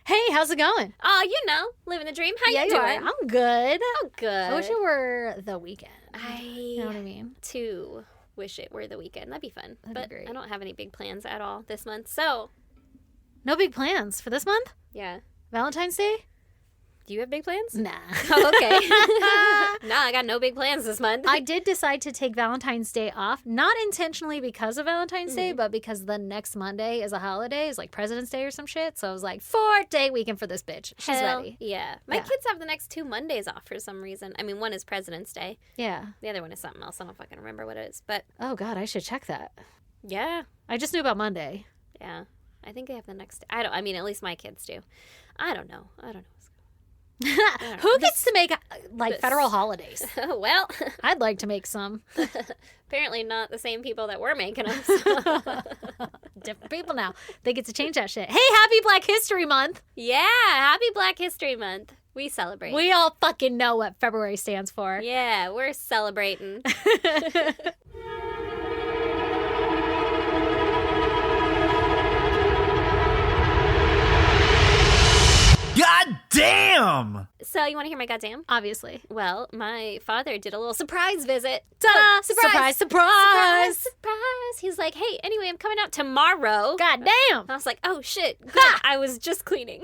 Hey, how's it going? Oh, living the dream. How you doing? I'm good. Oh, good. I wish it were the weekend. You know what I mean? Too wish it were the weekend. That'd be fun. That'd be great. I don't have any big plans at all this month. So, No big plans for this month? yeah. Valentine's Day? Do you have big plans? Nah. Oh, okay. No, I got no big plans this month. I did decide to take Valentine's Day off, not intentionally because of Valentine's Day, but because the next Monday is a holiday, is like President's Day or some shit. So I was like, 4-day weekend for this bitch. She's Hell, ready. Yeah. My kids have the next 2 Mondays off for some reason. I mean, one is President's Day. Yeah. The other one is something else. I don't fucking remember what it is. But Oh, God, I should check that. yeah. I just knew about Monday. Yeah. I think they have the next. I mean, at least my kids do. I don't know. Who gets to make federal holidays? Well, I'd like to make some. apparently not the same people that were making them. So. Different people now. They get to change that shit. Hey, happy Black History Month. Yeah, happy Black History Month. We celebrate. We all fucking know what February stands for. Yeah, we're celebrating. God damn! So, you want to hear my goddamn? Obviously. Well, my father did a little surprise visit. Ta-da! Surprise! Surprise! Surprise! He's like, hey, anyway, I'm coming out tomorrow. God damn! And I was like, oh, shit. Good. I was just cleaning.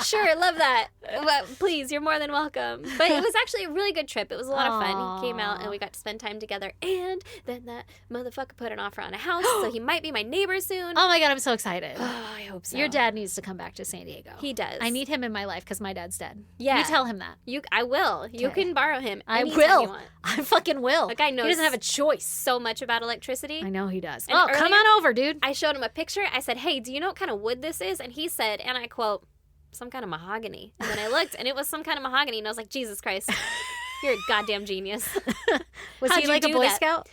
Sure, love that. But please, you're more than welcome. But it was actually a really good trip. It was a lot of fun. He came out and we got to spend time together. And then that motherfucker put an offer on a house, so he might be my neighbor soon. Oh my God, I'm so excited. Oh, I hope so. Your dad needs to come back to San Diego. He does. I need him in my life because my dad's dead. Yeah. You tell him that. I will. You Okay. can borrow him I anytime will. you want. I fucking will. That guy knows He doesn't have a choice. so much about electricity. I know he does. And Oh, come earlier- on over, dude. I showed him a picture. I said, hey, do you know what kind of wood this is? And he said, and I quote, some kind of mahogany. And then I looked, and it was some kind of mahogany. And I was like, Jesus Christ, you're a goddamn genius. Was How'd he you like a do Boy that? Scout?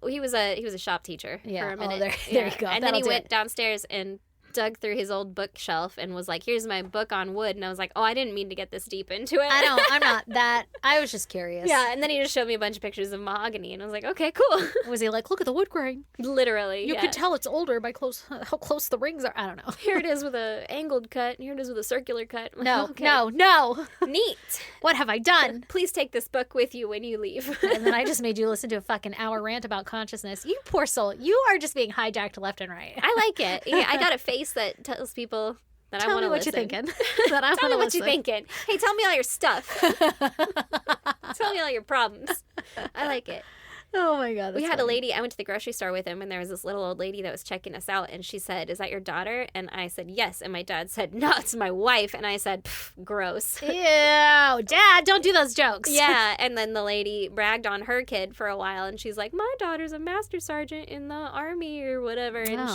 He was a shop teacher Yeah. for a Oh, minute. there you go. And then he That'll do went it. downstairs and dug through his old bookshelf and was like, here's my book on wood. And I was like, oh, I didn't mean to get this deep into it. I know. I'm not that. I was just curious. Yeah, and then he just showed me a bunch of pictures of mahogany. And I was like, okay, cool. Was he like, look at the wood grain? Literally, You yeah. can tell it's older by how close the rings are. I don't know. Here it is with a angled cut, and here it is with a circular cut. I'm like, No, okay. no. Neat. What have I done? Please take this book with you when you leave. And then I just made you listen to a fucking hour rant about consciousness. You poor soul. You are just being hijacked left and right. I like it. Yeah, I got a face that tells people that Tell I want me to what listen. you're thinking. That I Tell me wanna what you're listen. thinking. Hey, tell me all your stuff. Tell me all your problems. I like it. Oh my God. We that's had a funny. lady, I went to the grocery store with him, and there was this little old lady that was checking us out, and she said, is that your daughter? And I said, yes. And my dad said, no, it's my wife. And I said, gross. Ew, Dad, don't do those jokes. Yeah, and then the lady bragged on her kid for a while, and she's like, my daughter's a master sergeant in the army or whatever, and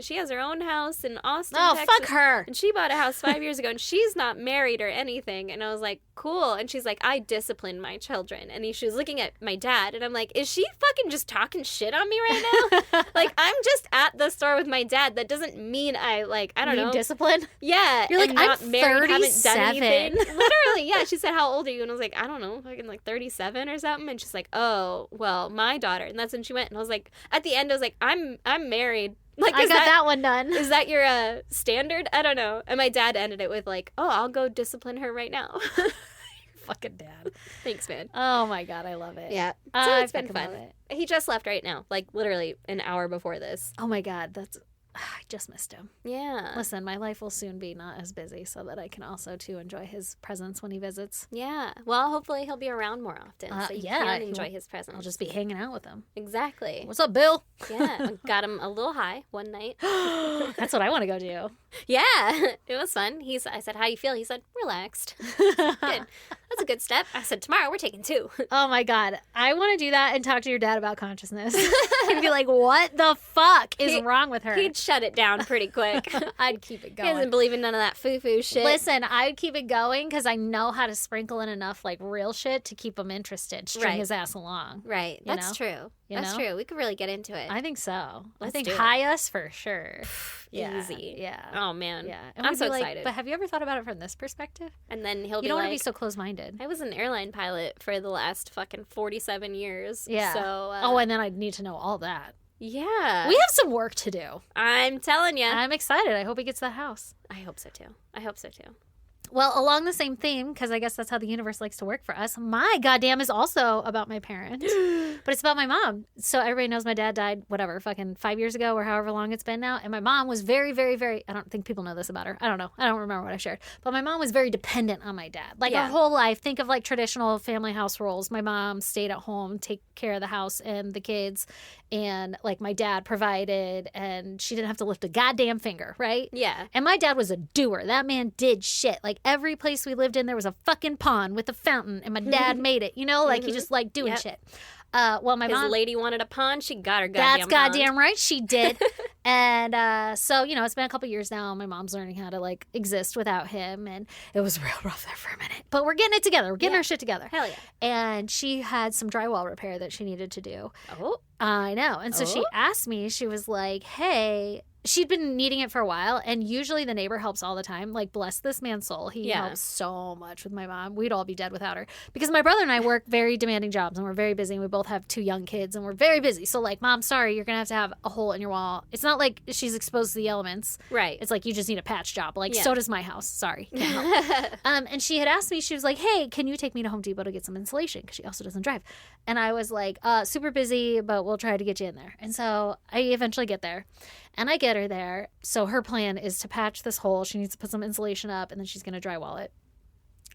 she has her own house in Austin, Oh, Texas. fuck her. And she bought a house 5 years ago, and she's not married or anything. And I was like, cool. And she's like, I discipline my children. And she was looking at my dad, and I'm like, is she fucking just talking shit on me right now? Like, I'm just at the store with my dad. That doesn't mean I don't know. Discipline? Yeah. You're like, am I'm not married, haven't done 37. anything. Literally, yeah. She said, how old are you? And I was like, I don't know, fucking like 37 or something. And she's like, oh, well, my daughter. And that's when she went. And I was like, at the end, I was like, I'm married. Like, I got that one done. Is that your standard? I don't know. And my dad ended it with like, oh, I'll go discipline her right now. Fucking dad. Thanks, man. Oh my God, I love it. Yeah. So I it's been fucking fun. love it. He just left right now, like literally an hour before this. Oh my God, I just missed him. Yeah. Listen, my life will soon be not as busy so that I can also too enjoy his presence when he visits. Yeah. Well, hopefully he'll be around more often, so you can enjoy his presence. I'll just be hanging out with him. Exactly. What's up, Bill? Yeah. I got him a little high one night. That's what I want to go do. Yeah. It was fun. I said, how you feel? He said, relaxed. Good. That's a good step. I said, tomorrow we're taking 2. Oh my God. I want to do that and talk to your dad about consciousness. And be like, what the fuck is wrong with her? He'd shut it down pretty quick. I'd keep it He doesn't going. believe in none of that foo-foo shit. Listen, I'd keep it going because I know how to sprinkle in enough like real shit to keep him interested, string Right. his ass along. Right. You That's know? true. You That's know? true. We could really get into it. I think so. I Let's think do it. high us for sure. Yeah, Easy. Yeah. Oh, man. Yeah. And I'm we'd so be like, excited. But have you ever thought about it from this perspective? And then he'll You be don't like, want to be so close-minded. I was an airline pilot for the last fucking 47 years. Yeah. So, Oh, and then I'd need to know all that. Yeah. We have some work to do. I'm telling you. I'm excited. I hope he gets that house. I hope so too. I hope so too. Well, along the same theme, because I guess that's how the universe likes to work for us, my goddamn is also about my parents, but it's about my mom. So everybody knows my dad died, whatever, fucking 5 years ago or however long it's been now. And my mom was very, very, very, I don't think people know this about her. I don't know. I don't remember what I shared. But my mom was very dependent on my dad. Like her whole life, think of like traditional family house roles. My mom stayed at home, take care of the house and the kids. And like my dad provided, and she didn't have to lift a goddamn finger, right? Yeah. And my dad was a doer. That man did shit. Like every place we lived in, there was a fucking pond with a fountain, and my dad made it. You know, like he just like doing shit. Well, my mom, lady wanted a pond. She got her goddamn that's goddamn right, she did. And so you know, it's been a couple years now. My mom's learning how to like exist without him, and it was real rough there for a minute. But we're getting it together. We're getting our shit together. Hell yeah. And she had some drywall repair that she needed to do. Oh. I know. And so she asked me, she was like, hey, she'd been needing it for a while, and usually the neighbor helps all the time. Like, bless this man's soul. He helps so much with my mom. We'd all be dead without her. Because my brother and I work very demanding jobs, and we're very busy, and we both have 2 young kids, and we're very busy. So, like, Mom, sorry, you're going to have a hole in your wall. It's not like she's exposed to the elements. Right. It's like you just need a patch job. Like, so does my house. Sorry. Can't help. And she had asked me, she was like, hey, can you take me to Home Depot to get some insulation? Because she also doesn't drive. And I was like, super busy, but we'll try to get you in there. And so I eventually get there. And I get her there. So her plan is to patch this hole. She needs to put some insulation up, and then she's going to drywall it.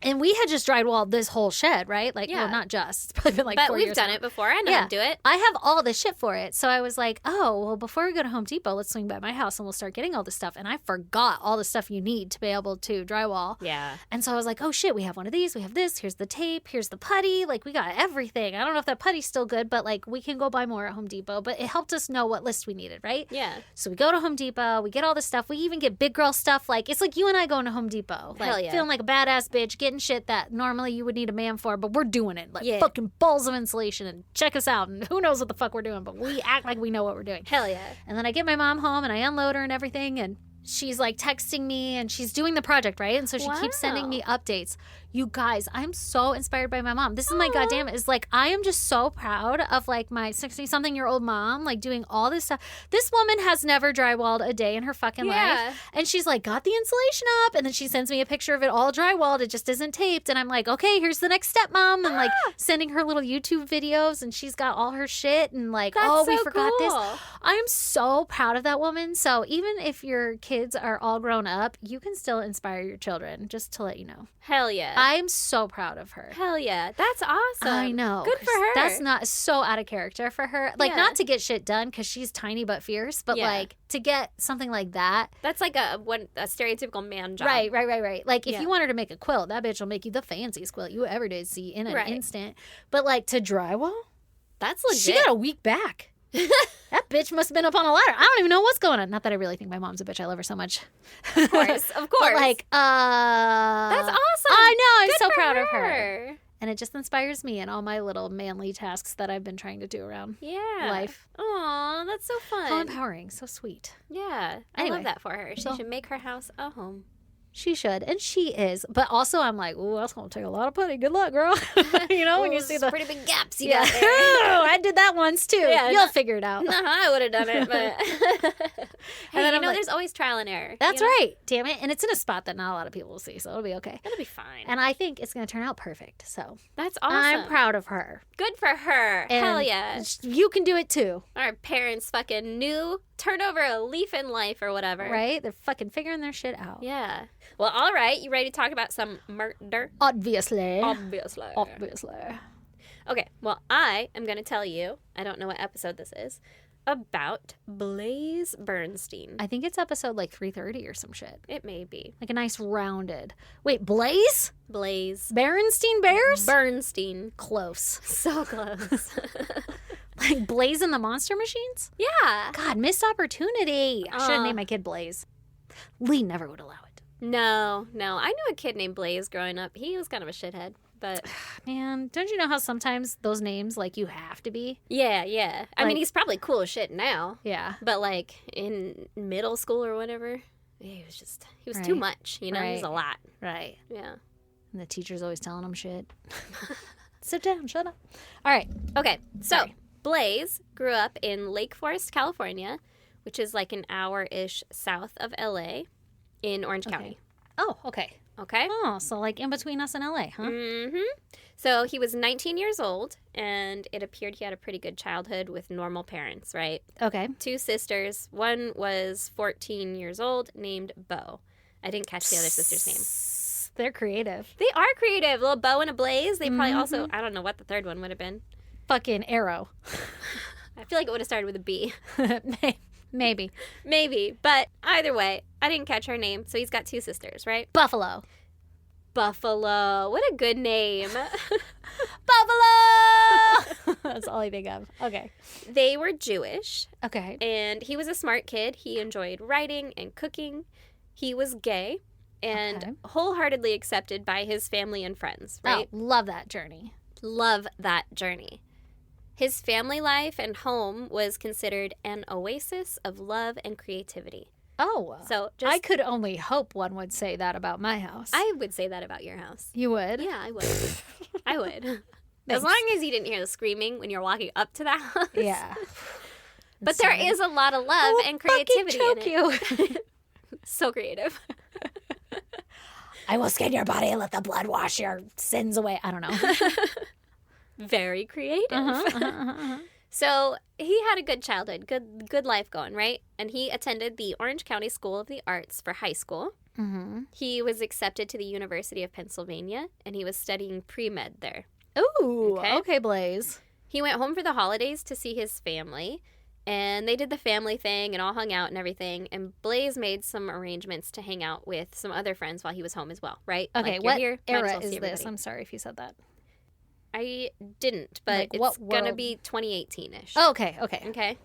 And we had just drywalled this whole shed, right? Like, well, not just. It's probably been like 4 years. But we've done it before. I know how to do it. I have all the shit for it. So I was like, oh, well, before we go to Home Depot, let's swing by my house and we'll start getting all this stuff. And I forgot all the stuff you need to be able to drywall. Yeah. And so I was like, oh, shit, we have one of these. We have this. Here's the tape. Here's the putty. Like, we got everything. I don't know if that putty's still good, but, like, we can go buy more at Home Depot. But it helped us know what list we needed, right? Yeah. So we go to Home Depot. We get all this stuff. We even get big girl stuff. Like, it's like you and I going to Home Depot. Like, Hell yeah. feeling like a badass bitch, getting shit that normally you would need a man for, but we're doing it. Like, fucking balls of insulation, and check us out, and who knows what the fuck we're doing, but we act like we know what we're doing. Hell yeah. And then I get my mom home, and I unload her and everything, and she's like texting me, and she's doing the project, right? And so she keeps sending me updates. You guys, I'm so inspired by my mom. This is my goddamn, is like, I am just so proud of like my 60-something-year-old mom, like doing all this stuff. This woman has never drywalled a day in her fucking life. And she's like, got the insulation up. And then she sends me a picture of it all drywalled. It just isn't taped. And I'm like, okay, here's the next step, Mom. And like sending her little YouTube videos, and she's got all her shit. And like, we forgot this. I'm so proud of that woman. So even if your kids are all grown up, you can still inspire your children, just to let you know. Hell yeah. I'm so proud of her. Hell yeah. That's awesome. I know. Good for her. That's not so out of character for her. Like, not to get shit done because she's tiny but fierce, but like to get something like that. That's like a stereotypical man job. Right. Like, if you want her to make a quilt, that bitch will make you the fanciest quilt you ever did see in an instant. But like, to drywall? That's legit. She got a week back. That bitch must have been up on a ladder. I don't even know what's going on. Not that I really think my mom's a bitch. I love her so much. Of course. But like, that's awesome. I know. I'm Good so for proud of her. And it just inspires me in all my little manly tasks that I've been trying to do around life. Aw, that's so fun. How empowering. So sweet. Yeah. I love that for her. She should make her house a home. She should, and she is. But also, I'm like, ooh, that's going to take a lot of putty. Good luck, girl. You know, when you see the pretty big gaps you got there. I did that once, too. Yeah, You'll figure it out. I would have done it, but... And then there's always trial and error. That's right. Damn it. And it's in a spot that not a lot of people will see, so it'll be okay. It'll be fine. And I think it's going to turn out perfect, so... That's awesome. I'm proud of her. Good for her. And hell yeah. You can do it, too. Our parents fucking knew, turn over a leaf in life or whatever. Right? They're fucking figuring their shit out. Yeah. Well, all right. You ready to talk about some murder? Obviously. Okay. Well, I am going to tell you, I don't know what episode this is, about Blaze Bernstein. I think it's episode like 330 or some shit. It may be. Like a nice rounded. Wait, Blaze? Blaze. Berenstein Bears? Bernstein. Close. So close. Like Blaze and the Monster Machines? Yeah. God, missed opportunity. I should have named my kid Blaze. Lee never would allow it. No. I knew a kid named Blaze growing up. He was kind of a shithead, but... Man, don't you know how sometimes those names, like, you have to be? Yeah. I mean, he's probably cool as shit now. Yeah. But, like, in middle school or whatever, he was too much, you know? He was a lot. Right. Yeah. And the teacher's always telling him shit. Sit down, shut up. All right. Okay, so... Sorry. Blaze grew up in Lake Forest, California, which is like an hour-ish south of LA in Orange County. Oh, okay. Okay? Oh, so like in between us and LA, huh? Mm-hmm. So he was 19 years old, and it appeared he had a pretty good childhood with normal parents, right? Okay. 2 sisters. One was 14 years old, named Bo. I didn't catch the other sister's name. They're creative. They are creative. Little Bo and a Blaze. They probably also, I don't know what the third one would have been. Fucking Arrow. I feel like it would have started with a B. Maybe. Maybe. But either way, I didn't catch her name. So he's got 2 sisters, right? Buffalo. Buffalo. What a good name. Buffalo! That's all I think of. Okay. They were Jewish. Okay. And he was a smart kid. He enjoyed writing and cooking. He was gay and wholeheartedly accepted by his family and friends, right? Oh, love that journey. Love that journey. His family life and home was considered an oasis of love and creativity. Oh. So I could only hope one would say that about my house. I would say that about your house. You would? Yeah, I would. I would. As long as you didn't hear the screaming when you're walking up to the house. Yeah. But there is a lot of love and creativity in it. You. So creative. I will skin your body and let the blood wash your sins away. I don't know. Very creative. So he had a good childhood, good life going, right? And he attended the Orange County School of the Arts for high school. Mm-hmm. He was accepted to the University of Pennsylvania, and he was studying pre-med there. Ooh, okay, Blaze. He went home for the holidays to see his family, and they did the family thing and all hung out and everything. And Blaze made some arrangements to hang out with some other friends while he was home as well, right? Okay, like, what here, era is this? I'm sorry if you said that. I didn't, but Like, it's going to be 2018-ish. Oh, okay. Okay.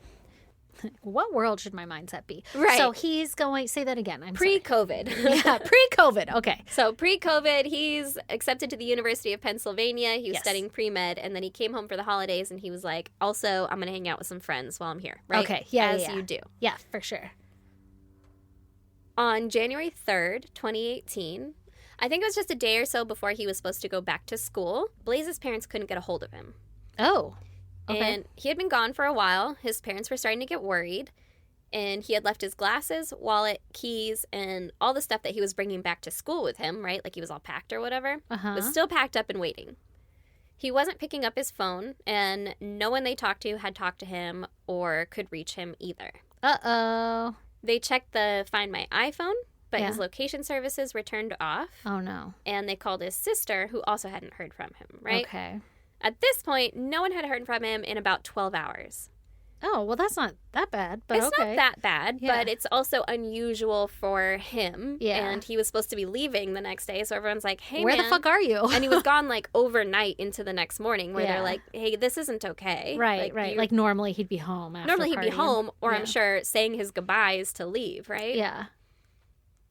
What world should my mindset be? Right. So he's going, say that again. I'm Pre-COVID. Yeah, pre-COVID. Okay. So pre-COVID, he's accepted to the University of Pennsylvania. He was studying pre-med, and then he came home for the holidays, and he was like, also, I'm going to hang out with some friends while I'm here, right? Okay, yeah, As you do. Yeah, for sure. On January 3rd, 2018, I think it was just a day or so before he was supposed to go back to school, Blaze's parents couldn't get a hold of him. Oh, okay. And he had been gone for a while. His parents were starting to get worried. And he had left his glasses, wallet, keys, and all the stuff that he was bringing back to school with him, right? Like he was all packed or whatever. Was still packed up and waiting. He wasn't picking up his phone, and no one they talked to had talked to him or could reach him either. Uh-oh. They checked the Find My iPhone, but his location services were turned off. Oh, no. And they called his sister, who also hadn't heard from him, right? Okay. At this point, no one had heard from him in about 12 hours. Oh, well, that's not that bad, but it's okay. Not that bad, Yeah. but it's also unusual for him. Yeah. And he was supposed to be leaving the next day, so everyone's like, hey, Where man. the fuck are you? And he was gone, like, overnight into the next morning, where Yeah. they're like, hey, this isn't okay. Right, right. Like, normally he'd be home after Normally he'd be partying. home, or Yeah. I'm sure saying his goodbyes to leave, right? Yeah.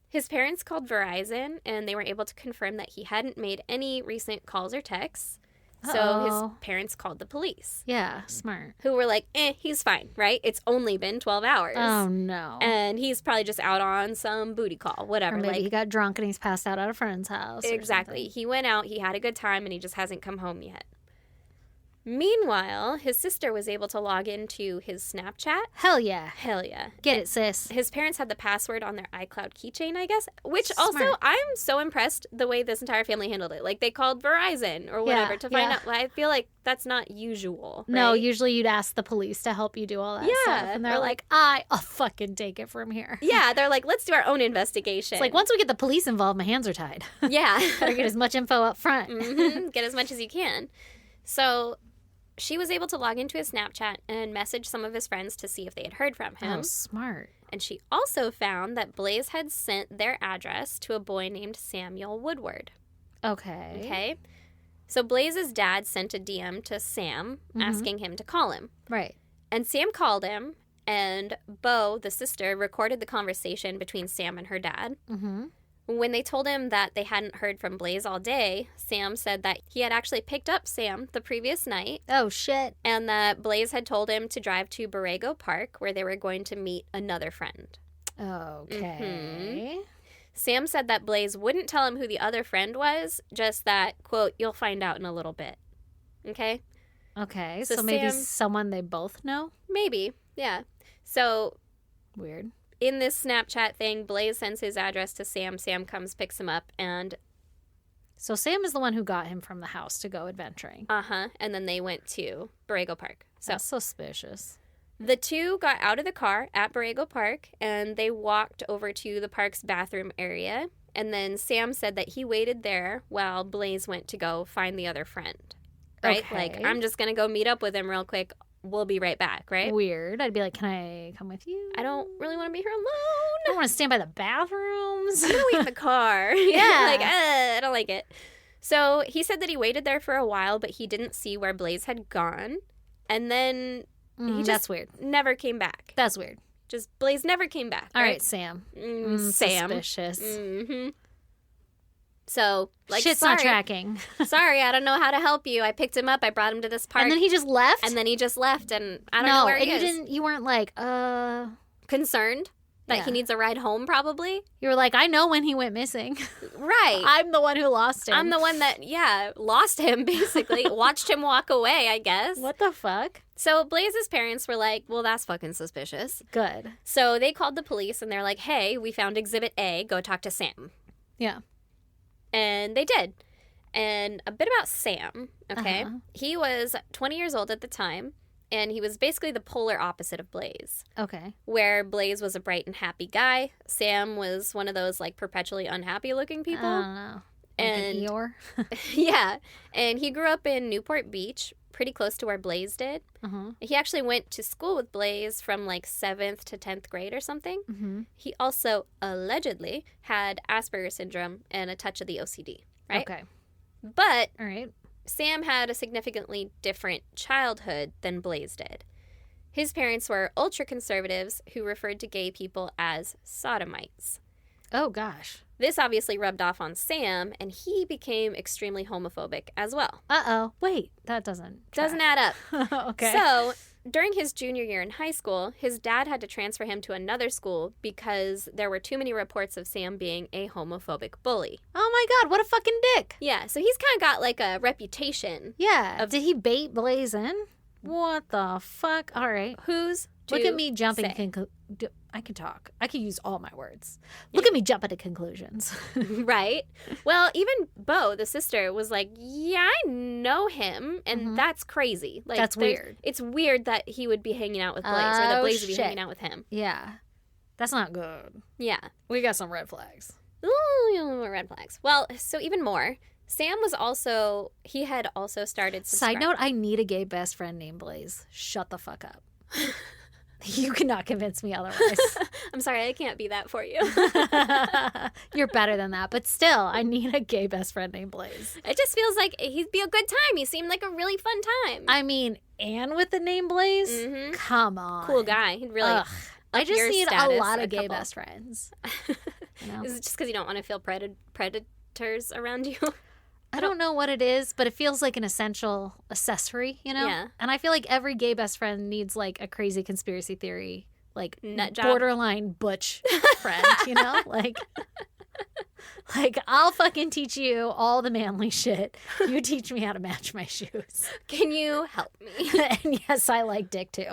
His parents called Verizon, and they were able to confirm that he hadn't made any recent calls or texts. So his parents called the police. Yeah, smart. Who were like, he's fine, right? It's only been 12 hours. Oh, no. And he's probably just out on some booty call, whatever. Or maybe like, he got drunk and he's passed out at a friend's house. Exactly. He went out, he had a good time, and he just hasn't come home yet. Meanwhile, his sister was able to log into his Snapchat. Hell yeah. Hell yeah. Get it, sis. His parents had the password on their iCloud keychain, I guess, which Smart. also, I'm so impressed the way this entire family handled it. Like, they called Verizon or whatever to find out. I feel like that's not usual. Right? No, usually you'd ask the police to help you do all that stuff. And they're like, I'll fucking take it from here. Yeah, they're like, let's do our own investigation. It's like, once we get the police involved, my hands are tied. Yeah. Better get as much info up front. Get as much as you can. So she was able to log into his Snapchat and message some of his friends to see if they had heard from him. Oh, smart. And she also found that Blaze had sent their address to a boy named Samuel Woodward. Okay. Okay. So Blaze's dad sent a DM to Sam asking him to call him. Right. And Sam called him, and Bo, the sister, recorded the conversation between Sam and her dad. Mm-hmm. When they told him that they hadn't heard from Blaze all day, Sam said that he had actually picked up Sam the previous night. Oh, shit. And that Blaze had told him to drive to Borrego Park, where they were going to meet another friend. Okay. Sam said that Blaze wouldn't tell him who the other friend was, just that, quote, you'll find out in a little bit. Okay? Okay, So so maybe Sam- someone they both know? Maybe, yeah. So Weird. in this Snapchat thing, Blaze sends his address to Sam. Sam comes, picks him up, and So Sam is the one who got him from the house to go adventuring. and then they went to Borrego Park. So That's suspicious. the two got out of the car at Borrego Park, and they walked over to the park's bathroom area. And then Sam said that he waited there while Blaze went to go find the other friend. Right? Okay. Like, I'm just going to go meet up with him real quick. We'll be right back, right? Weird. I'd be like, can I come with you? I don't really want to be here I alone. don't want to stand by the bathrooms. I'm going to wait in the car. Yeah. Like, I don't like it. So he said that he waited there for a while, but he didn't see where Blaze had gone. And then he just That's weird. never came back. That's weird. Just Blaze never came back. All right, Sam. Sam. Suspicious. Mm-hmm. So, like, Shit's sorry. not tracking. Sorry, I don't know how to help you. I picked him up. I brought him to this park. And then he just left? And then he just left, and I don't know where he is. You weren't like, Concerned that Yeah. he needs a ride home, probably. You were like, I know when he went missing. Right. I'm the one who lost him. I'm the one that, lost him, basically. Watched him walk away, I guess. What the fuck? So Blaze's parents were like, well, that's fucking suspicious. Good. So they called the police, and they're like, hey, we found Exhibit A. Go talk to Sam. Yeah. And they did. And a bit about Sam, okay? Uh-huh. He was 20 years old at the time, and he was basically the polar opposite of Blaze. Okay. Where Blaze was a bright and happy guy, Sam was one of those, like, perpetually unhappy looking people. I don't know. Like And- an Eeyore. Yeah. And he grew up in Newport Beach, pretty close to where Blaze did. Uh-huh. He actually went to school with Blaze from, like, 7th to 10th grade or something. Mm-hmm. He also allegedly had Asperger's syndrome and a touch of the OCD, right? Okay. But All right. Sam had a significantly different childhood than Blaze did. His parents were ultra-conservatives who referred to gay people as sodomites. Oh, gosh. This obviously rubbed off on Sam, and he became extremely homophobic as well. Uh-oh. Wait, that doesn't Doesn't add up. Okay. So, during his junior year in high school, his dad had to transfer him to another school because there were too many reports of Sam being a homophobic bully. Oh, my God. What a fucking dick. Yeah, so he's kind of got like a reputation. Yeah. Did he bait Blaze in? What the fuck? All right. Who's to Look at me jumping. say? I can talk. I can use all my words. Look at me jumping to conclusions. Right? Well, even Bo, the sister, was like, yeah, I know him, and that's crazy. Like, That's weird. It's weird that he would be hanging out with Blaze, or that Oh, Blaze would be shit. hanging out with him. Yeah. That's not good. Yeah. We got some red flags. Ooh, red flags. Well, so even more, Sam had also started Side note, I need a gay best friend named Blaze. Shut the fuck up. You cannot convince me otherwise. I'm sorry, I can't be that for you. You're better than that. But still, I need a gay best friend named Blaze. It just feels like he'd be a good time. He seemed like a really fun time. I mean, and with the name Blaze? Mhm. Come on. Cool guy. He'd really. Ugh. I just your need a status lot a of gay couple. best friends. You know? Is it just because you don't want to feel predators around you? I don't know what it is, but it feels like an essential accessory, you know? Yeah. And I feel like every gay best friend needs like a crazy conspiracy theory, like Nut job. borderline butch friend, you know? Like I'll fucking teach you all the manly shit. You teach me how to match my shoes. Can you help me? And yes, I like dick too.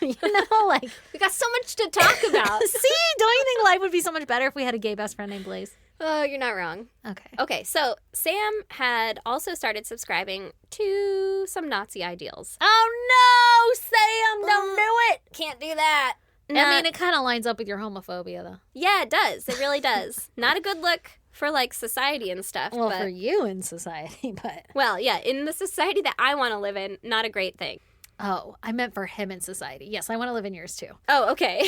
You know, like We got so much to talk about. see, don't you think life would be so much better if we had a gay best friend named Blaze? Oh, you're not wrong. Okay. Okay, so Sam had also started subscribing to some Nazi ideals. Oh no, Sam, don't do it. Can't do that. I mean, it kind of lines up with your homophobia, though. Yeah, it does. It really does. Not a good look for like society and stuff. Well, but, for you in society, but well, yeah, in the society that I want to live in, not a great thing. oh, I meant for him in society. Yes, I want to live in yours too. Oh, okay.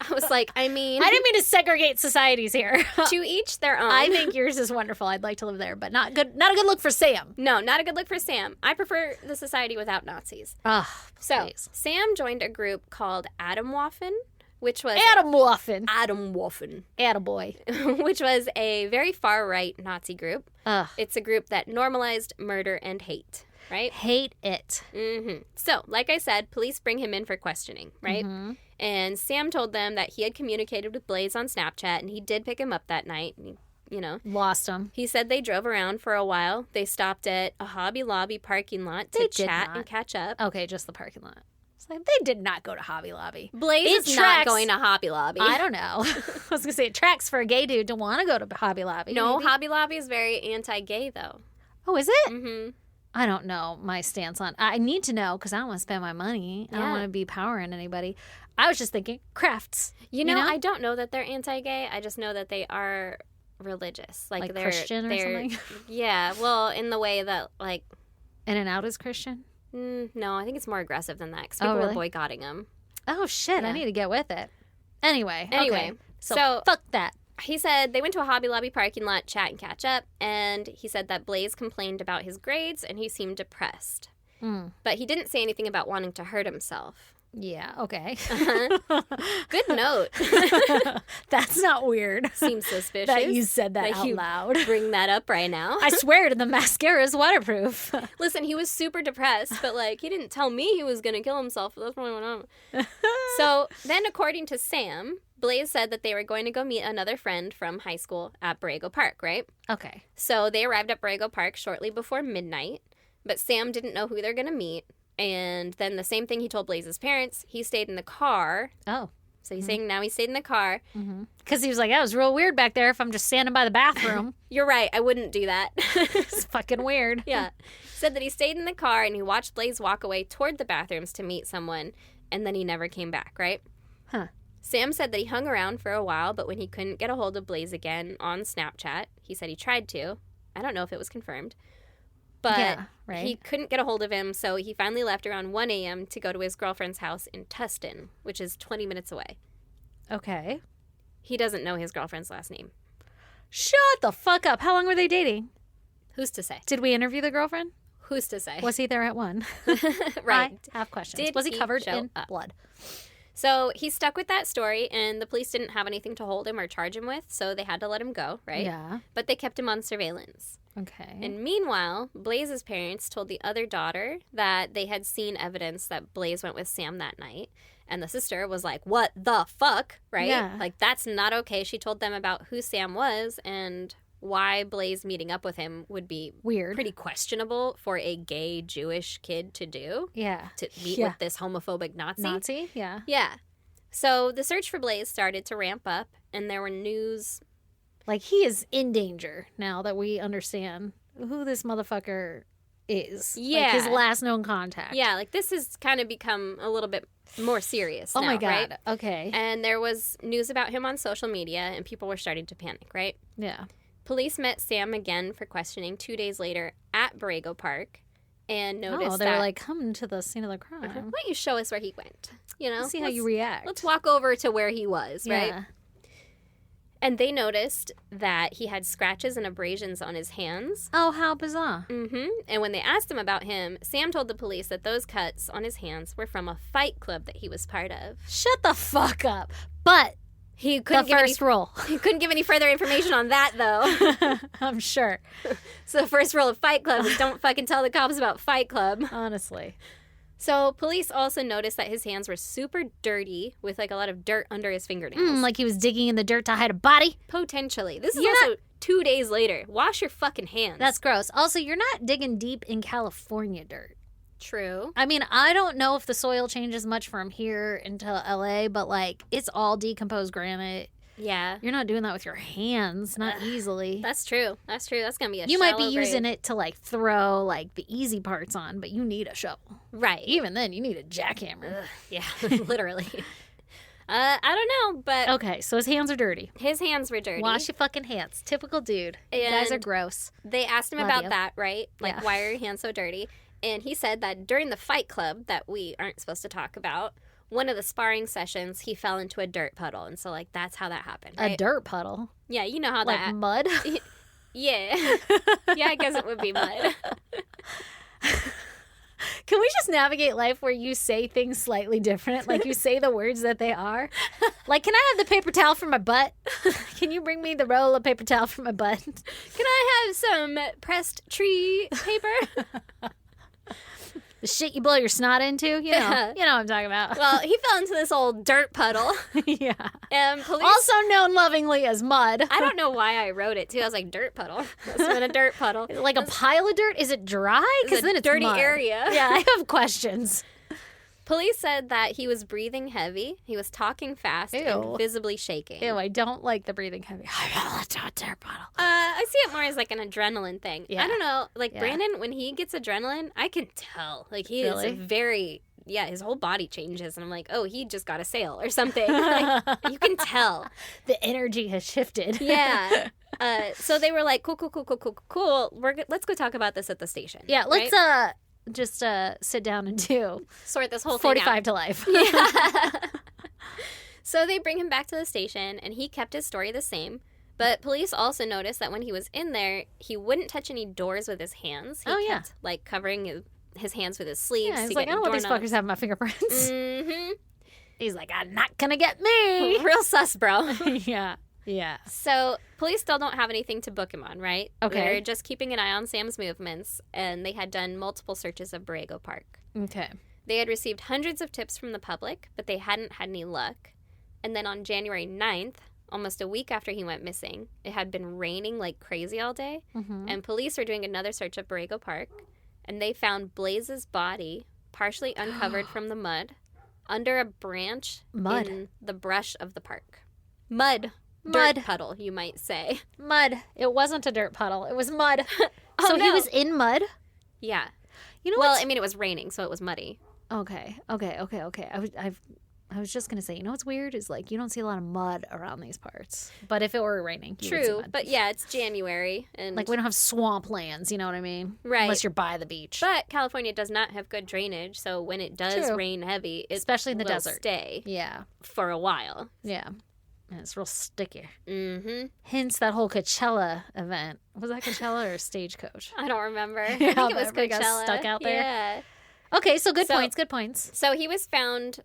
I was like, I mean, I didn't mean to segregate societies here. to each their own. I think yours is wonderful. I'd like to live there, but not good. Not a good look for Sam. No, not a good look for Sam. I prefer the society without Nazis. Ugh. So, Please. Sam joined a group called Atomwaffen, which was Atomwaffen. Atomwaffen, Attaboy. which was a very far-right Nazi group. Ugh. It's a group that normalized murder and hate, right? Hate it. So, like I said, police bring him in for questioning, right? And Sam told them that he had communicated with Blaze on Snapchat, and he did pick him up that night. And he Lost them. He said they drove around for a while. They stopped at a Hobby Lobby parking lot to chat and catch up. Okay, just the parking lot. It's like, they did not go to Hobby Lobby. Blaze is not going to Hobby Lobby. I don't know. I was going to say, it tracks for a gay dude to want to go to Hobby Lobby. No, maybe? Hobby Lobby is very anti-gay, though. Oh, is it? Mm-hmm. I don't know my stance on. I need to know because I don't want to spend my money. I don't want to be powering anybody. I was just thinking crafts. You know, I don't know that they're anti-gay. I just know that they are religious, like they're Christian or something. Yeah, well, in the way that like In and Out is Christian. No, I think it's more aggressive than that because people really? were boycotting them. Oh shit! Yeah. I need to get with it. Anyway, okay. So fuck that. He said they went to a Hobby Lobby parking lot, chat and catch up, and he said that Blaze complained about his grades and he seemed depressed. But he didn't say anything about wanting to hurt himself. Yeah, okay. Good note. That's not weird. Seems suspicious. That you said that out loud. Bring that up right now. I swear to the mascara is waterproof. Listen, he was super depressed, but like he didn't tell me he was going to kill himself. That's what went on. So then, according to Sam, Blaze said that they were going to go meet another friend from high school at Borrego Park, right? Okay. So they arrived at Borrego Park shortly before midnight, but Sam didn't know who they're going to meet. And then the same thing he told Blaze's parents. He stayed in the car. Oh. So he's saying now he stayed in the car. Because he was like, that was real weird back there if I'm just standing by the bathroom. You're right. I wouldn't do that. It's fucking weird. Yeah. Said that he stayed in the car and he watched Blaze walk away toward the bathrooms to meet someone. And then he never came back, right? Huh. Sam said that he hung around for a while, but when he couldn't get a hold of Blaze again on Snapchat, he said he tried to. I don't know if it was confirmed. But he couldn't get a hold of him, so he finally left around 1 a.m. to go to his girlfriend's house in Tustin, which is 20 minutes away. Okay. He doesn't know his girlfriend's last name. Shut the fuck up. How long were they dating? Who's to say? Did we interview the girlfriend? Who's to say? Was he there at 1? Right. I have questions. Did was he covered show in up? blood? So he stuck with that story, and the police didn't have anything to hold him or charge him with, so they had to let him go, right? Yeah. But they kept him on surveillance. Okay. And meanwhile, Blaze's parents told the other daughter that they had seen evidence that Blaze went with Sam that night. And the sister was like, what the fuck, right? Yeah. Like, that's not okay. She told them about who Sam was and why Blaze meeting up with him would be weird, pretty questionable for a gay Jewish kid to do. Yeah. To meet with this homophobic Nazi. Yeah. Yeah. So the search for Blaze started to ramp up, and there were news. Like, he is in danger now that we understand who this motherfucker is. Yeah. Like, his last known contact. Yeah, like, this has kind of become a little bit more serious now, my God. right? Okay. And there was news about him on social media, and people were starting to panic, right? Yeah. Police met Sam again for questioning 2 days later at Borrego Park and noticed they were like, come to the scene of the crime. why don't you show us where he went? You know? Let's see how you react. Let's walk over to where he was, right? Yeah. And they noticed that he had scratches and abrasions on his hands. Oh, how bizarre. Mm-hmm. And when they asked him about him, Sam told the police that those cuts on his hands were from a fight club that he was part of. Shut the fuck up. But he couldn't the first rule. He couldn't give any further information on that, though. I'm sure. So the first rule of Fight Club is don't fucking tell the cops about Fight Club. Honestly. So police also noticed that his hands were super dirty with like a lot of dirt under his fingernails. Like he was digging in the dirt to hide a body? Potentially. This is also 2 days later. Wash your fucking hands. That's gross. Also, you're not digging deep in California dirt. True. I mean, I don't know if the soil changes much from here into LA, but like it's all decomposed granite. Yeah. You're not doing that with your hands, not easily. That's true. That's true. That's going to be a You might be shallow using grave. it to like throw like the easy parts on, but you need a shovel. Right. Even then, you need a jackhammer. Yeah, literally. I don't know, but Okay, so his hands are dirty. his hands were dirty. Wash your fucking hands. Typical dude. You guys are And gross. They asked him Love about you. that, right? Like, Yeah. why are your hands so dirty? And he said that during the Fight Club that we aren't supposed to talk about, one of the sparring sessions, he fell into a dirt puddle. And so, like, that's how that happened, right? A dirt puddle. Yeah, you know how Like that... mud. Yeah. Yeah, I guess it would be mud. Can we just navigate life where you say things slightly different? Like you say the words that they are? Like, can I have the paper towel for my butt? Can you bring me the roll of paper towel for my butt? Can I have some pressed tree paper? The shit you blow your snot into, you know what I'm talking about. Well, he fell into this old dirt puddle. Yeah. And police... Also known lovingly as mud. I don't know why I wrote it, too. I was like, dirt puddle. Must have been a dirt puddle. Like a pile of dirt? Is it dry? Because then it's dirty mud. area. Yeah, I have questions. Police said that he was breathing heavy, he was talking fast, Ew. and visibly shaking. Ew, I don't like the breathing heavy. I see it more as like an adrenaline thing. Yeah. I don't know. Like, Yeah. Brandon, when he gets adrenaline, I can tell. Like, he Really? is very... Yeah, his whole body changes. And I'm like, oh, he just got a sale or something. Like, you can tell. The energy has shifted. Yeah. So they were like, cool. Let's go talk about this at the station. Yeah, let's right? just sit down and do Sort this whole thing 45 out. to life. Yeah. So they bring him back to the station, and he kept his story the same. But police also noticed that when he was in there, he wouldn't touch any doors with his hands. He kept, like, covering his hands with his sleeves. Yeah, he's like, I don't want these fuckers having my fingerprints. Mm-hmm. He's like, I'm not gonna get me. Real sus, bro. Yeah. Yeah. So police still don't have anything to book him on, right? Okay. They're just keeping an eye on Sam's movements, and they had done multiple searches of Borrego Park. Okay. They had received hundreds of tips from the public, but they hadn't had any luck. And then on January 9th, almost a week after he went missing, it had been raining like crazy all day, and police were doing another search of Borrego Park, and they found Blaze's body partially uncovered from the mud under a branch in the brush of the park. Mud. Dirt puddle, you might say. Mud. It wasn't a dirt puddle. It was mud. Oh, so no. he was in mud? Yeah. You know Well, what's... I mean, it was raining, so it was muddy. Okay. I was just gonna say, you know what's weird is like you don't see a lot of mud around these parts. But if it were raining, you would see True, mud. but yeah, it's January, and Like we don't have swamp lands, you know what I mean? Right. Unless you're by the beach. But California does not have good drainage, so when it does True. rain heavy, it especially in the will desert. stay Yeah. for a while. Yeah. And it's real sticky. Mm-hmm. Hence that whole Coachella event. Was that Coachella or Stagecoach? I don't remember. I Yeah, think it but was everybody Coachella. got stuck out there. Yeah. Okay, so good So- points. So he was found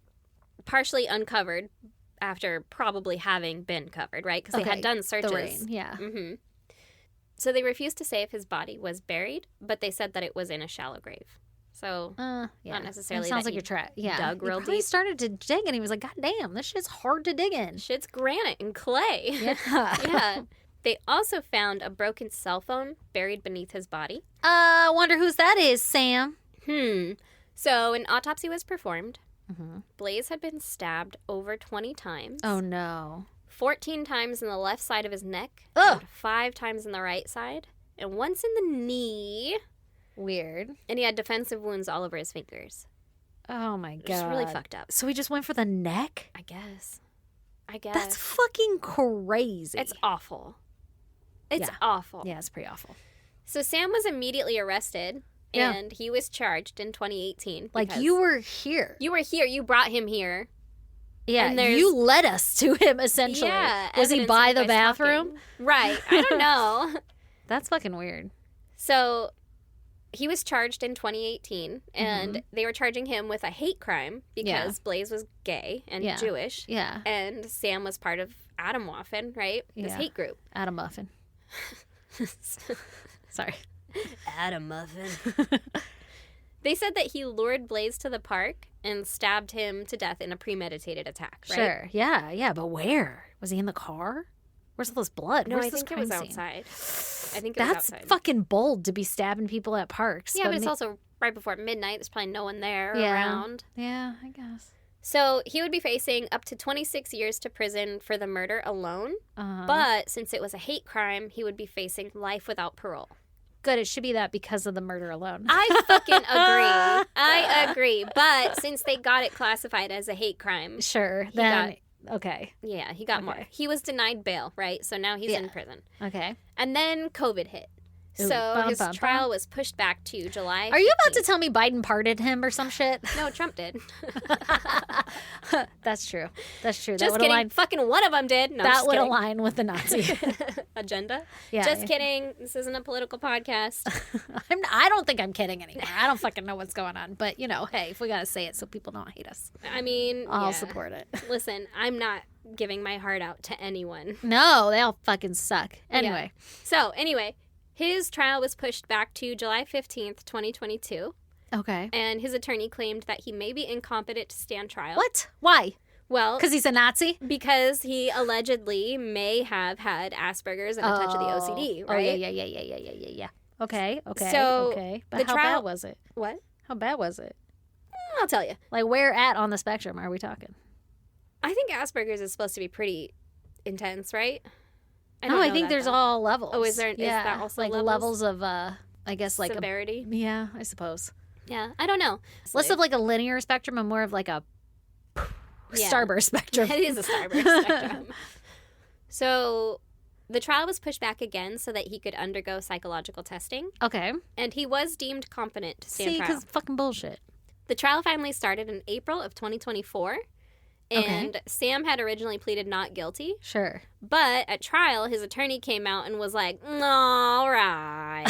partially uncovered after probably having been covered, right? Because they had done searches. The rain, yeah. Mm-hmm. So they refused to say if his body was buried, but they said that it was in a shallow grave. So Yeah. not necessarily It sounds that like he you're yeah. dug real He probably deep. started to dig and he was like, God damn, this shit's hard to dig in. Shit's granite and clay. Yeah. Yeah. They also found a broken cell phone buried beneath his body. Wonder whose that is, Sam. So an autopsy was performed. Mm-hmm. Blaze had been stabbed over 20 times. Oh, no. 14 times in the left side of his neck. Ugh. And 5 times in the right side. And once in the knee. Weird. And he had defensive wounds all over his fingers. Oh, my God. It's really fucked up. So he just went for the neck? I guess. That's fucking crazy. It's awful. It's Yeah. awful. Yeah, it's pretty awful. So Sam was immediately arrested. Yeah. And he was charged in 2018. Like, because you were here. You were here. You brought him here. Yeah, and there's- you led us to him, essentially. Yeah. Was he evidence by of the you guys bathroom? talking. Right. I don't know. That's fucking weird. So he was charged in 2018, and they were charging him with a hate crime because Blaze was gay and Jewish. Yeah. And Sam was part of Atomwaffen, right? This Yeah. hate group. Adam Muffin. Sorry. Atomwaffen. They said that he lured Blaze to the park and stabbed him to death in a premeditated attack, right? Sure. Yeah. But where? Was he in the car? Where's all this blood? No, Where's I this think it was crime scene? outside. I think it was That's outside. fucking bold to be stabbing people at parks. Yeah, but it's also right before midnight. There's probably no one there around. Yeah, I guess. So he would be facing up to 26 years to prison for the murder alone. Uh-huh. But since it was a hate crime, he would be facing life without parole. Good. It should be that because of the murder alone. I fucking agree. I agree. But since they got it classified as a hate crime, Sure. Then, okay. yeah, he got more. He was denied bail, right? So now he's in prison. Okay. And then COVID hit. Ooh, So bum, his bum, trial bum. was pushed back to July 15th. Are you about to tell me Biden pardoned him or some shit? No, Trump did. That's true. That's true. Just that would kidding. align. Fucking one of them did. No, That just would kidding. align with the Nazi. Agenda. Yeah. Just kidding. This isn't a political podcast. I don't think I'm kidding anymore. I don't fucking know what's going on. But, you know, hey, if we got to say it so people don't hate us, I mean, I'll yeah. support it. Listen, I'm not giving my heart out to anyone. No, they all fucking suck. Anyway. So, anyway, his trial was pushed back to July 15th, 2022. Okay. And his attorney claimed that he may be incompetent to stand trial. What? Why? Well, Because he's a Nazi? because he allegedly may have had Asperger's and a touch of the OCD, right? Oh, yeah. Okay. So, okay. But the how trial- bad was it? What? How bad was it? I'll tell you. Like, where at on the spectrum are we talking? I think Asperger's is supposed to be pretty intense, right? I think there's all levels. Oh, is there? Is that also like levels of, I guess, like severity? yeah, I suppose. Yeah, I don't know. Less of like a linear spectrum and more of like a starburst spectrum. It is a starburst spectrum. So the trial was pushed back again so that he could undergo psychological testing, Okay. and he was deemed competent to stand See, trial. because fucking bullshit. The trial finally started in April of 2024, and Sam had originally pleaded not guilty. Sure. But at trial, his attorney came out and was like, all right.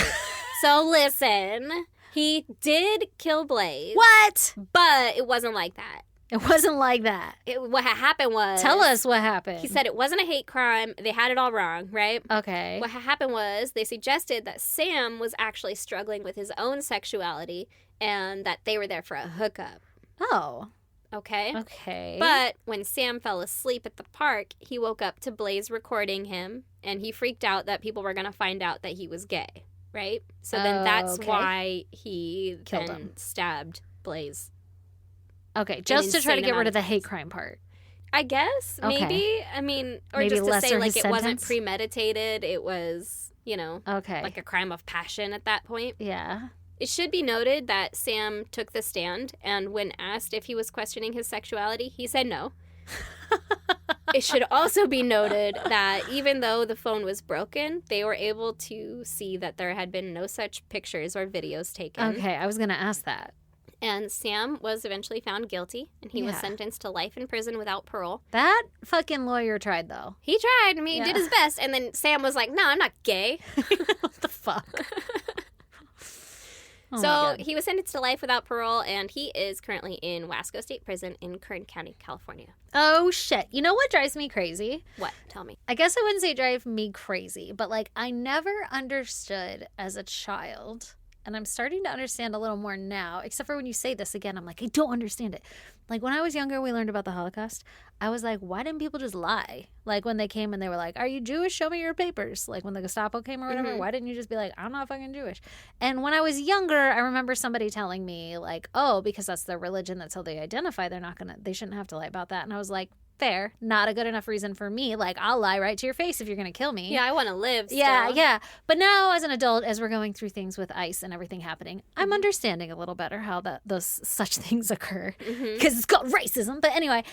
So listen, he did kill Blaze. What? But it wasn't like that. It wasn't like that. What happened was... Tell us what happened. He said it wasn't a hate crime. They had it all wrong, right? Okay. What happened was they suggested that Sam was actually struggling with his own sexuality and that they were there for a hookup. Oh. Okay? Okay. But when Sam fell asleep at the park, he woke up to Blaze recording him, and he freaked out that people were going to find out that he was gay, right? So then that's why he Killed then him. stabbed Blaze. Okay, just to try to insane get rid amount of of the hate times. crime part. I guess, Okay. maybe. I mean, or Maybe just to say, lesser like, his it wasn't sentence? premeditated. It was, Okay. like a crime of passion at that point. Yeah. It should be noted that Sam took the stand, and when asked if he was questioning his sexuality, he said no. It should also be noted that even though the phone was broken, they were able to see that there had been no such pictures or videos taken. Okay, I was going to ask that. And Sam was eventually found guilty, and he was Yeah. sentenced to life in prison without parole. That fucking lawyer tried, though. He tried. I mean, he Yeah. did his best. And then Sam was like, no, I'm not gay. What the fuck? Oh my So God. he was sentenced to life without parole, and he is currently in Wasco State Prison in Kern County, California. Oh, shit. You know what drives me crazy? What? Tell me. I guess I wouldn't say drive me crazy, but like I never understood as a child, and I'm starting to understand a little more now, except for when you say this again, I'm like, I don't understand it. Like when I was younger, we learned about the Holocaust. I was like, why didn't people just lie? Like when they came and they were like, are you Jewish? Show me your papers. Like when the Gestapo came or whatever, why didn't you just be like, I'm not fucking Jewish? And when I was younger, I remember somebody telling me like, oh, because that's their religion, that's how they identify, they shouldn't have to lie about that. And I was like, fair, not a good enough reason for me. Like I'll lie right to your face if you're gonna kill me. Yeah, I want to live still. Yeah. But now, as an adult, as we're going through things with ICE and everything happening, I'm understanding a little better how those such things occur because it's called racism. But anyway,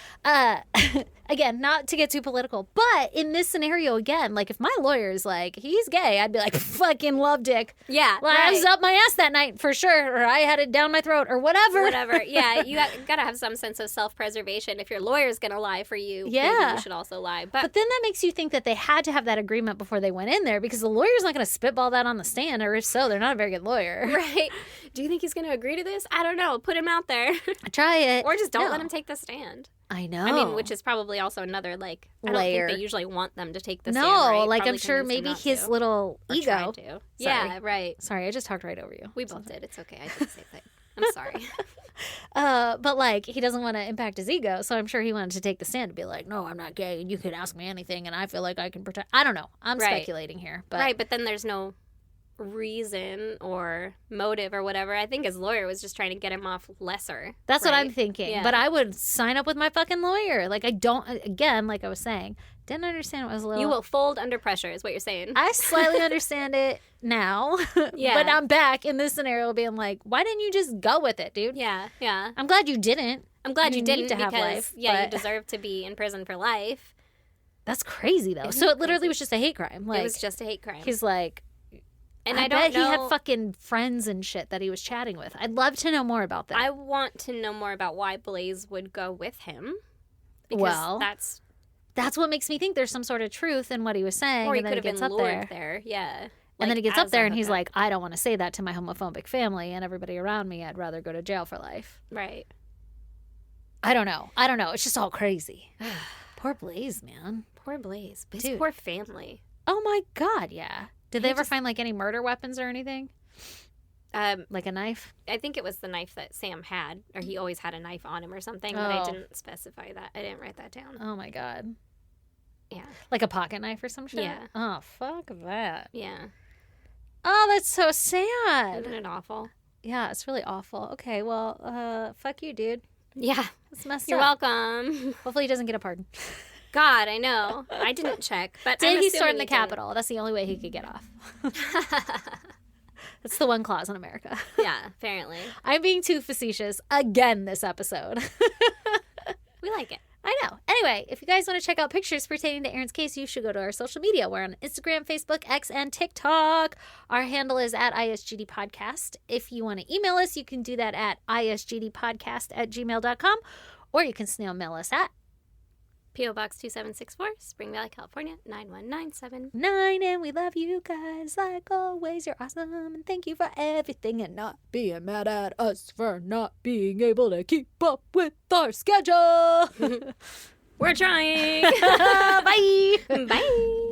again, not to get too political, but in this scenario, again, like if my lawyer is like he's gay, I'd be like fucking love dick. Yeah, Well, I was up my ass that night for sure, or I had it down my throat, or whatever. Whatever. Yeah, you got to have some sense of self-preservation. If your lawyer's going to lie for you, maybe Yeah. you should also lie. But then that makes you think that they had to have that agreement before they went in there because the lawyer's not going to spitball that on the stand, or if so, they're not a very good lawyer. Right. Do you think he's going to agree to this? I don't know. Put him out there. Try it. Or just don't No. let him take the stand. I know. I mean, which is probably also another, like, I don't Layer. think they usually want them to take the stand, No, right? like Probably I'm sure convince him maybe not his to. little Or ego. try to. Yeah, right. Sorry, I just talked right over you. We both did. It's okay. I did the same thing. I'm sorry. But like he doesn't want to impact his ego, so I'm sure he wanted to take the stand and be like, "No, I'm not gay, and you could ask me anything, and I feel like I can protect." I don't know. I'm Right. speculating here, but Right, but then there's no reason or motive or whatever. I think his lawyer was just trying to get him off lesser. that's what I'm right? thinking. Yeah. But I would sign up with my fucking lawyer. Like I don't. Again, like I was saying, didn't understand what was a little. You will fold under pressure, is what you're saying. I slightly understand it now. Yeah. But I'm back in this scenario being like, why didn't you just go with it, dude? Yeah. I'm glad you didn't. I'm glad you need didn't to have because, life, yeah, you but- deserve to be in prison for life. That's crazy though. Isn't So it it literally crazy? was just a hate crime. Like It was just a hate crime. he's like, And I I don't bet know. he had fucking friends and shit that he was chatting with. I'd love to know more about that. I want to know more about why Blaze would go with him. Because Well, that's... That's what makes me think there's some sort of truth in what he was saying. Or he and then could he have gets been up lured there. there. Yeah. And then he Like, gets up as there a and he's hookup. like, I don't want to say that to my homophobic family and everybody around me. I'd rather go to jail for life. Right. I don't know. It's just all crazy. Poor Blaze, man. Poor Blaze. His Dude. poor family. Oh my God, yeah. Did they ever find like any murder weapons or anything? Like a knife? I think it was the knife that Sam had, or he always had a knife on him or something, but I didn't specify that. I didn't write that down. Oh my God. Yeah. Like a pocket knife or some shit? Yeah. Oh, fuck that. Yeah. Oh, that's so sad. Isn't it awful? Yeah, it's really awful. Okay, well, fuck you, dude. Yeah. That's messed You're up. welcome. Hopefully he doesn't get a pardon. God, I know. I didn't check, but Did I'm he assuming start in the he didn't. Capitol? That's the only way he could get off. That's the one clause in America. Yeah, apparently. I'm being too facetious again this episode. We like it. I know. Anyway, if you guys want to check out pictures pertaining to Erin's case, you should go to our social media. We're on Instagram, Facebook, X, and TikTok. Our handle is at ISGD Podcast. If you want to email us, you can do that at isgdpodcast@gmail.com, or you can snail mail us at P.O. Box 2764, Spring Valley, California, 91979. 9. And we love you guys like always. You're awesome. And thank you for everything and not being mad at us for not being able to keep up with our schedule. We're trying. Bye. Bye.